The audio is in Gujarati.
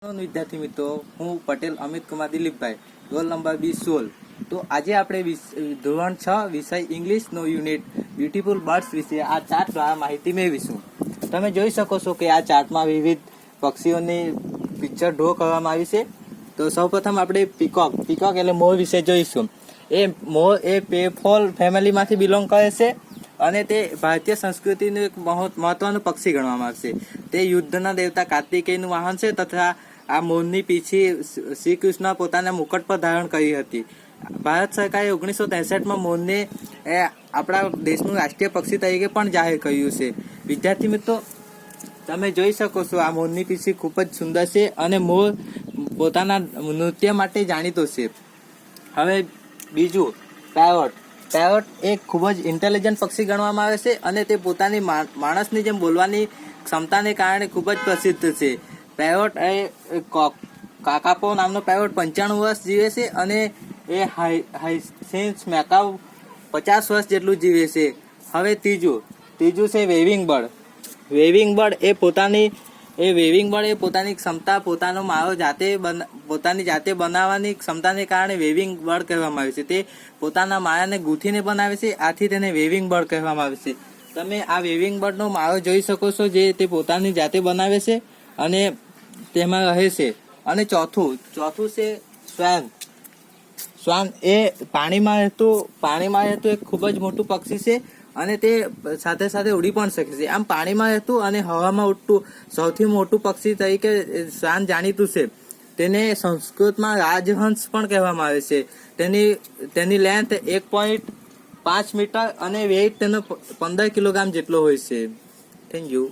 વિદ્યાર્થી મિત્રો, હું પટેલ અમિત કુમાર દિલીપભાઈ, રોલ નંબર 2016. તો આજે આપણે ધોરણ 6 વિષય ઇંગ્લિશનો યુનિટ બ્યુટીફુલ બર્ડ્સ વિશે આ ચાર્ટ દ્વારા માહિતી મેળવીશું. તમે જોઈ શકો છો કે આ ચાર્ટમાં વિવિધ પક્ષીઓની પિક્ચર ડ્રો કરવામાં આવી છે. તો સૌપ્રથમ આપણે પીકોક એટલે મોર વિશે જોઈશું. મોર એ પેફોલ ફેમિલીમાંથી બિલોંગ કરે છે અને તે ભારતીય સંસ્કૃતિનું એક મહત્વનું પક્ષી ગણવામાં આવે છે. તે યુદ્ધના દેવતા કાર્તિકેયનું વાહન છે તથા આ મોરની પીછી શ્રી કૃષ્ણ પોતાના મુકટ પર ધારણ કરી હતી. ભારત સરકારે 1963માં મોરને આપણા દેશનું રાષ્ટ્રીય પક્ષી તરીકે પણ જાહેર કર્યું છે. વિદ્યાર્થી મિત્રો, તમે જોઈ શકો છો આ મોરની પીછી ખૂબ જ સુંદર છે અને મોર પોતાના નૃત્ય માટે જાણીતો છે. હવે બીજું પેરોટ એ ખૂબ જ ઇન્ટેલિજન્ટ પક્ષી ગણવામાં આવે છે અને તે પોતાની માણસની જેમ બોલવાની ક્ષમતાને કારણે ખૂબ જ પ્રસિદ્ધ છે. પેરોટ એ કાકાપો નામનો પેરોટ 95 વર્ષ જીવે છે અને એ હાયસિન્થ મેકાઉ 50 વર્ષ જેટલું જીવે છે. હવે ત્રીજું છે વેવિંગ બર્ડ એ પોતાની ક્ષમતા, પોતાનો માળો પોતાની જાતે બનાવવાની ક્ષમતાને કારણે વેવિંગ બર્ડ કહેવામાં આવે છે. તે પોતાના માળાને ગૂંથીને બનાવે છે, આથી તેને વેવિંગ બર્ડ કહેવામાં આવે છે. તમે આ વેવિંગ બર્ડનો માળો જોઈ શકો છો, જે તે પોતાની જાતે બનાવે છે અને તેમાં રહે છે. અને ચોથું છે શ્વાન એ પાણીમાં રહેતું એક ખૂબ જ મોટું પક્ષી છે અને તે સાથે સાથે ઉડી પણ શકે છે. આમ પાણીમાં રહેતું અને હવામાં ઉડતું સૌથી મોટું પક્ષી તરીકે શ્વાન જાણીતું છે. તેને સંસ્કૃતમાં રાજહંસ પણ કહેવામાં આવે છે. તેની લેન્થ 1.5 મીટર અને વેઇટ તેનો 15 કિલોગ્રામ જેટલો હોય છે. Thank you.